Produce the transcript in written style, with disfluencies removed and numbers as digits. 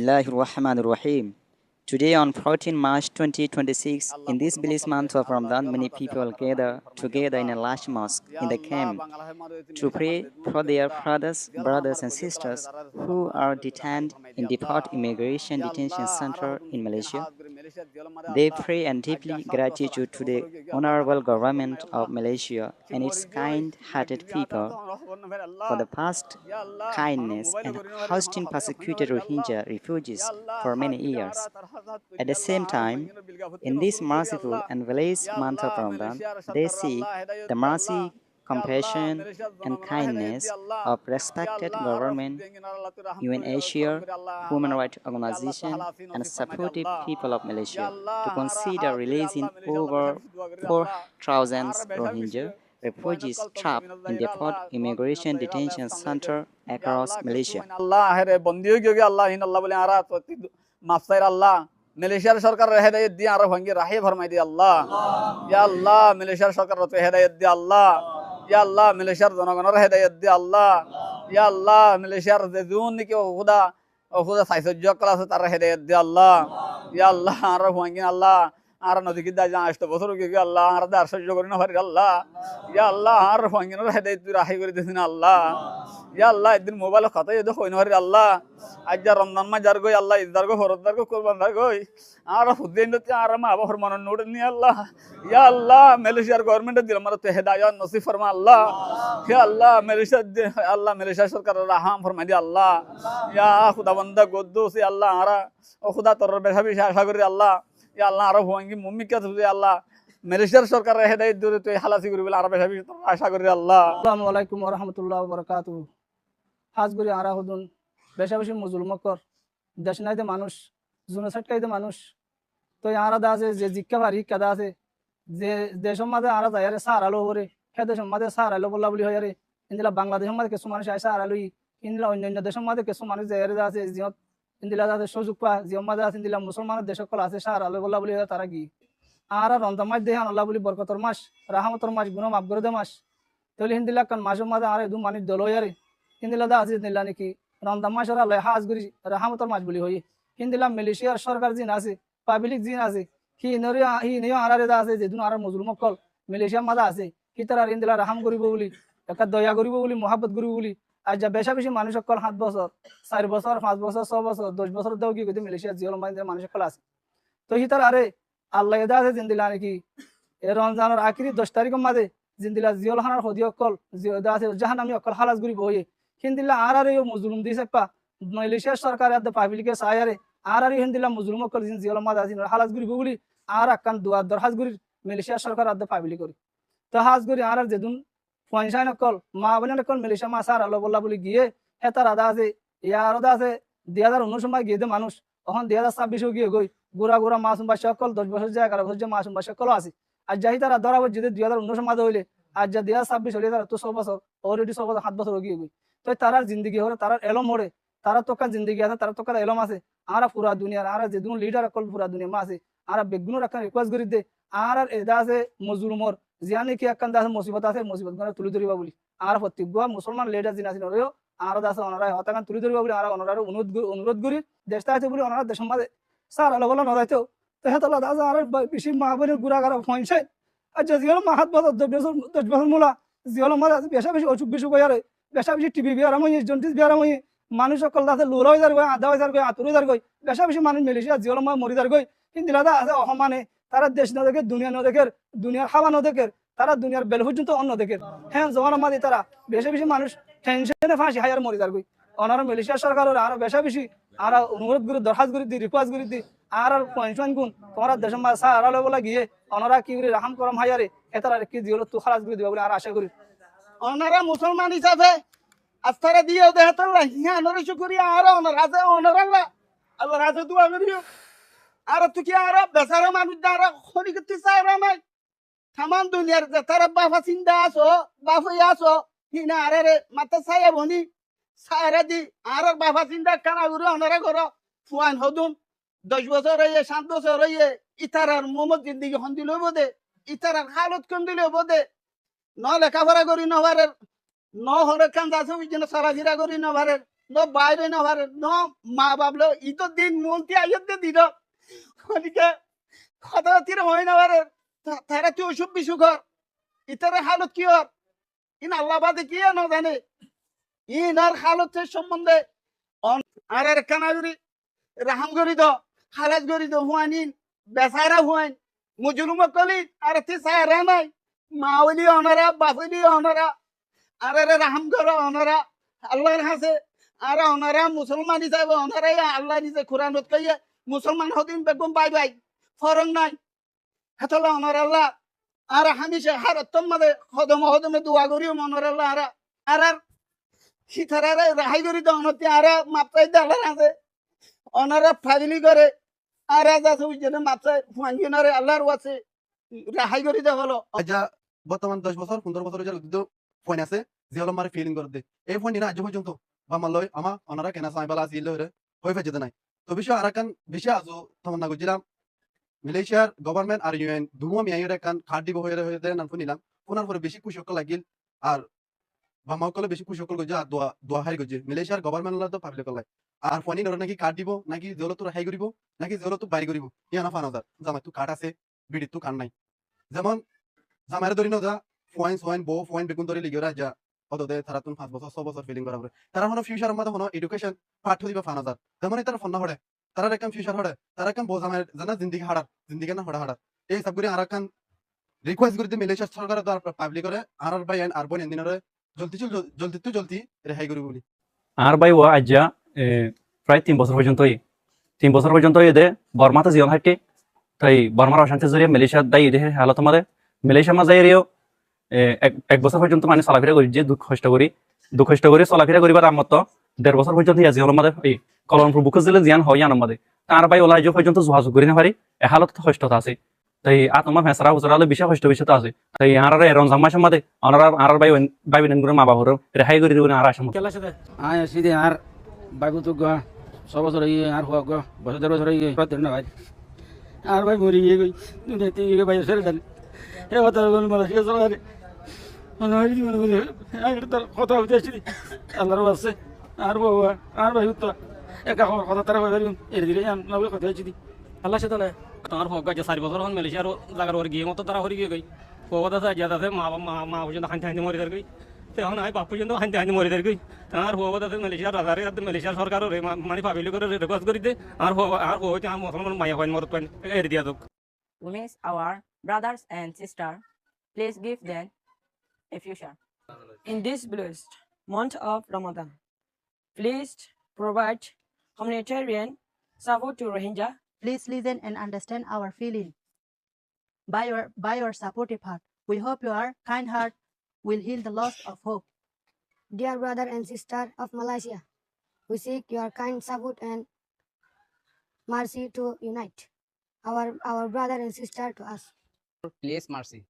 Bismillahirrahmanirrahim. Today on 14 March 2026, in this blessed month of Ramadan, many people gather together in a large mosque in the camp to pray for their fathers, brothers and sisters who are detained in Depot Immigration Detention Center in Malaysia. They pray and deeply gratitude to the honorable government of Malaysia and its kind-hearted people for the past kindness and hosting persecuted Rohingya refugees for many years. At the same time, in this merciful and blessed month of Ramadan, they seek the mercy, compassion, and kindness of respected government, UNHCR, human rights organization, and supportive people of Malaysia to consider releasing over 4,000 Rohingya refugees trapped in Depot Immigration Detention Center across Malaysia. মালয়েশিয়ার সরকার হেদায়েত দিয়ে আরো ভাঙ্গি রাহে ফরমাই দি আল্লাহ। ইয়া আল্লাহ মালয়েশিয়ার সরকার রত হেদায়েত দি আল্লাহ। ইয়া আল্লাহ মালয়েশিয়ার জনগণের হেদায়েত দি আল্লাহ। ইয়া আল্লাহ মালয়েশিয়ার যে জুন নাকি খুদা সাইসজ্জ কলা আছে তার হেদায়েত দি আল্লাহ। ইয়া আল্লাহ আরো ভাঙ্গি আল্লাহ আর নদী কি দা আসত বছর কি আল্লাহ আর দার সহ্য করি না পারি আল্লাহ। ইয়া আল্লাহ আর ভাঙ্গিনের হেদায়েত তুই রাহে করে দিছিস আল্লাহ। ইয়া আল্লাহ একদিন মোবাইল কথা এদ হই না পারি আল্লাহ। আজ যা রমজান মা যার গই আল্লাহ ইদার গো ফরদার গো কুরবান দার গই আর হুদ্দিন তে আর মা আবা ফরমান নোড নি আল্লাহ। ইয়া আল্লাহ মালয়েশিয়ার গভর্নমেন্ট দিল মার তে হেদায়েত নসিব ফরমা আল্লাহ। ইয়া আল্লাহ মালয়েশিয়া সরকার রাহম ফরমাই দি আল্লাহ। ইয়া খুদা বান্দা গদ্দুস ইয়া আল্লাহ আরা ও খুদা তোর বেশা বেশি আশা করি আল্লাহ। ইয়া আল্লাহ আরো ভঙ্গি মুমিকা তুই আল্লাহ মালয়েশিয়ার সরকার হেদায়েত দূরে তুই হালাসি করি বলে আরো বেশা বেশি আশা করি আল্লাহ। আসসালামু আলাইকুম ওয়া রাহমাতুল্লাহি ওয়া বারাকাতুহু। হাজ করি আরা হুদুন বেশা বেশি মুজলুমকর দেশ নাইতে মানুষ জুনসাটকাইতে মানুষ তো আরা দা আছে যে জিক্কা ভারি কাদা আছে যে দেশের মাঝে আরা যায় রে সার আলো হরে হে দেশের মাঝে সার আলো বল্লা বলি হয় রে ইন্দিলা বাংলাদেশের মাঝে কিছু মানুষ আইসা আর আলোই ইন্দিলা অন্যান্য দেশের মাঝে কিছু মানুষ যায় রে আছে জিয়ত ইন্দিলা আছে সুযোগ পা জিয়র মাঝে আছে ইন্দিলা মুসলমানের দেশের কল আছে সার আলো বল্লা বলি হয় তারা কি আর রমজান মাস দেহান আল্লাহ বলি বরকতর মাস রাহমতর মাস গুনাহ মাফ করে দে মাস তাহলে হিন্দিলা কান মাসের মাঝে আর দু মানুষ দল হয় রে হিন্দিলা দা আছে নিলা নাকি রমজান মাসের আল্লাহ হাজ করি রাহমতর মাস বলি হই হিন্দিলা মালয়েশিয়ার সরকার জিন আছে পাবলিক জিন আছে হি নিও আরারে দা আছে যে দুন আর মুসলমান কল মালয়েশিয়ার মাঝে আছে কি তারা হিন্দিলা রাহাম করিব বলি একটা দয়া করিব বলি মহাব্বত করিব বলি আজ যা বেশা বেশি মানুষ কল 7 বছর 4 বছর 5 বছর 6 বছর 10 বছর দাও কি কইতে মালয়েশিয়ার জিওল মাইন্দের মানুষ কল আছে তো হি তারা আরে আল্লাহ এদা আছে জিন্দিলা নাকি এ রমজানের আখিরি 10 তারিখের মাঝে জিন্দিলা জিওল হানার হদিয় কল জিওদা আছে জাহান্নামী অকল হালাস করিব হই হিন্দিলা আর মুজলুম দিছে পা মালয়েশিয়ার সরকার আদ পাবলিকে সায়ারে আর হিন্দিলা মুজলুম অকল জিওল মাঝে আছে হালাস করিব বলি আর আকান দুয়ার দরহাজ করি মালয়েশিয়ার সরকার আদ পাবলিক করি তো হাজ করি আর যেদিন পয়সা নকল মা বলে নকল মালয়েশিয়া মা সার আলো বল্লা বলি গিয়ে হেতার আদা আছে ইয়ার আদা আছে 2019 সময় গিয়ে দে মানুষ এখন 2026 গিয়ে গই গোড়া গোড়া মাসুম বা সকল 10 বছর যায় 11 বছর মাসুম বা সকল আছে আর যাই তারা ধরাবো যদি 2019 মাঝে হইলে আজ যা 2026 হইলে তারা তো 100 বছর অলরেডি 100 বছর 7 বছর গিয়ে গই তো তারার জিন্দগি হরে তারার এলম হরে তারা তোকা জিন্দগি আছে তারা তোকা এলম আছে আরা পুরা দুনিয়ার আরা যে দুন লিডার কল পুরা দুনিয়া মা আছে আরা বেগুনো রাখার রিকোয়েস্ট করি দে আর এদা আছে মজলুমর জিয়ানি কি একখান আছে মুসিবত আছে মুসিবত গনে তুলি ধরিবা বলি আর প্রত্যেক মুসলমান লিডার জিন আছে নরেও আর দাস অনরা হতাকান তুলি ধরিবা বলি আর অনরার অনুরোধ করি দেশটা আছে বলি অনরা দেশ মাঝে সার আলো বলা নদাইতো তো হেতলা দাস আর বেশি মাহবুবের গুড়া গারা পয়সা আচ্ছা জিয়াল মাহাত বছর 10 বছর মোলা জিয়াল মাঝে বেশা বেশি অসুখ বিসুখ হইয়ারে বেশা বেশি টিভি বিয়ারাম হই জন্টিস বিয়ারাম হই মানুষ সকল দাসে লুরা হইজার গই আধা হইজার গই আতুর হইজার গই বেশা বেশি মানুষ মালয়েশিয়া জিয়াল মা মরিদার গই কিন্তু দাদা আছে অসমানে তারা দেশ না দেখে দুনিয়া না দেখে দুনিয়ার খাওয়া না দেখে তারা দুনিয়ার বেল পর্যন্ত অন্য দেখে হ্যাঁ জমানা মাদি তারা বেশি বেশি মানুষ টেনশনে ফাঁসি হায়ার মরিদার গই অনার মালয়েশিয়া সরকার আর বেশা বেশি আর অনুরোধ করে দরখাস্ত করে দি রিকোয়েস্ট করে দি আর পয়সা গুণ তোমরা দেশের মা সার আলো বলা গিয়ে অনারা কি করে রাহাম করম হায়ারে এতারা কি দিও তো খালাস করে দিবা বলে আর আশা করি ওনারা মুসলমান হিসাবে আস্থারে দিয়েও দেহতাল্লাহ হ্যাঁ নরে শুকরিয়া আর ওনার আছে ওনার আল্লাহ রাজে দোয়া করিও আর তুই কি আর বেচারা মানুষ দ্বারা খনি করতে চাই নাই থামান দুনিয়ার যে তারা বাফা চিন্তা আসো বাফাই আসো হিনা আরে মাথা ছায়া বনি ছায়া দি আর বাফা চিন্তা কানা করে ওনারা করো ফুয়ান হদুন 10 বছর হইয়ে 7 বছর হইয়ে ইতারার মোহাম্মদ জিন্দিগি হন দিল বোধে ইতারার হালত কোন দিল বোধে ন লেখাপড়া করি নভারের ন হরে কান আছে ওই জন্য চলাফেরা করি নভারের ন বাইরে না পারে ন মা বাবলো ইতো দিন মলতি আইতে দিল ওদিকে কথা তীর হয় না পারে তারা তুই অসুখ বিসুখ কর ইতারে হালত কি হর ইন আল্লাহ বাদে কি না জানে ইনার হালতের সম্বন্ধে আর কানাগরি রাহাম করি দ খালাজ করি দ হুয়ানিন বেসারা হুয়াইন মুজলুম কলি আর তি সারা নাই মাওলি অনারা বাফলি অনারা আর রাহাম করো অনারা আল্লাহর হাসে আর অনারা মুসলমান হিসাবে অনারা আল্লাহ নিজে কোরআন কইয়ে মুসলমান হদিন বেগম বাই বাই ফরং নাই হেতলা অনার আল্লাহ আর হামিশে হারতম মাদে হদমে দোয়া করিও মনোর আল্লাহ আর সিতারারে রাহাই করি তো অনতি আর মাপটাই দালার আছে অনারা ফাজিলি করে আর আছে উজনে মাপটাই ফুয়াঙ্গিনারে আল্লাহর আছে রাহাই করি দে হলো আজ বর্তমান 10 বছর 15 বছর যার উদ্যোগ ফোন আছে যে হলো আমার ফিলিং করে দে এই ফোন নিনা আজ পর্যন্ত বা মালয় আমা অনারা কেনা সাই বালা আসিল হরে হই ফেজে নাই তো বিষয় আরাকান বিষয় আজো তখন না গুজিলাম মালয়েশিয়ার গভর্নমেন্ট আর ইউএন দুমো মিয়াইর কান কার্ড দিব হয়ে হয়ে নাম ফোনিলাম ফোনার পরে বেশি খুশি হকল লাগিল আর বা মাকলে বেশি খুশি হকল গজা দোয়া দোয়া হাই গজে মালয়েশিয়ার গভর্নমেন্ট তো পাবলিক লাই আর ফোনি নর নাকি কার্ড দিব নাকি জলত হাই করিব নাকি জলত বাইরে করিব ইয়ানা ফানাজার জামাই তু কার্ড আছে বিড়ি তু কার্ড নাই যেমন জামাইরে ধরি না যা ফোয়াইন বো ফোয়াইন বেগুন ধরে লিগিওরা যা অতদে তারা তুমি 5 বছর 6 বছর ফিলিং করা তারা হলো ফিউচার মধ্যে হলো এডুকেশন পাঠ দিবা ফানাজার যেমন তারা ফোন না হড়ে তারা একদম ফিউচার হড়ে তারা একদম বো জামাই জানা জিন্দেগি হাড়ার জিন্দেগি না হড়া হাড়ার এই সব করে আরাকান রিকোয়েস্ট করে মালয়েশিয়া সরকার তো পাবলিক করে আর বাই আর বোন দিনরে জলদি রেহাই করি বলি আর বাই ও আজ্জা প্রায় 3 বছর পর্যন্তই 3 বছর পর্যন্ত এদে বর্মাতে জীবন হাইটে তাই বর্মার অশান্তি জড়িয়ে মালয়েশিয়ার দায়ী এদে হালত আমাদের মালয়েশিয়া মাঝে এরিও এক বছর পর্যন্ত মানে চলাফেরা করি যে দুঃখ কষ্ট করে চলাফেরা করিবার আমত 1.5 বছর পর্যন্ত ইয়া জীবন আমাদের এই কলমপুর বুকে দিলে জিয়ান হয় আন আমাদের তার বাই ওলা যে পর্যন্ত যোগাযোগ করি না পারি এ হালত কষ্টতা আছে তাই তোমার ফেসরা হুজরালে বিশাল কষ্ট আছে তাই আর রমজান মাসের মধ্যে আর বাই বোন মা বাবার রেহাই করে দিবেন আর আসাম আয় সিদে আর বাইবু তো গা 6 বছর এই আর হওয়া গা বছর 1.5 বছর এই প্রত্যেক না ভাই আর ভাই মরি গিয়ে গই দুনিয়াতে গিয়ে ভাই সেরে দেন এ কথা বল মারা শেষ হলো মনে হয় মনে আর তোর কথা হইতেছি আল্লাহর আছে আর বাবা আর ভাই তো একা কথা তারা ভাই এর দিলে না কথা হইছি আল্লাহ সাথে না তোমার হোক যে 4 বছর হন মালয়েশিয়ার জায়গার ওর গিয়ে মতো তারা হরি গিয়ে গই কোবদা আছে জাদা আছে মা পর্যন্ত হাঁটি মরে যার গই তখন আই বাপ পর্যন্ত হাঁটি মরে যার গই তার হোবদা আছে মালয়েশিয়ার রাজারে মালয়েশিয়ার সরকার মানে পাবলিক করে রিকোয়েস্ট করি দে আর হইতে আমার মুসলমান মায়া হয় মরত পাই এর দিয়া দক We miss our brothers and sisters. Please give them a future. In this blessed month of Ramadan, please provide humanitarian support to Rohingya. Please listen and understand our feeling. By your supportive heart, we hope your kind heart will heal the loss of hope. Dear brother and sister of Malaysia, we seek your kind support and mercy to unite our brother and sister to us. Please mercy.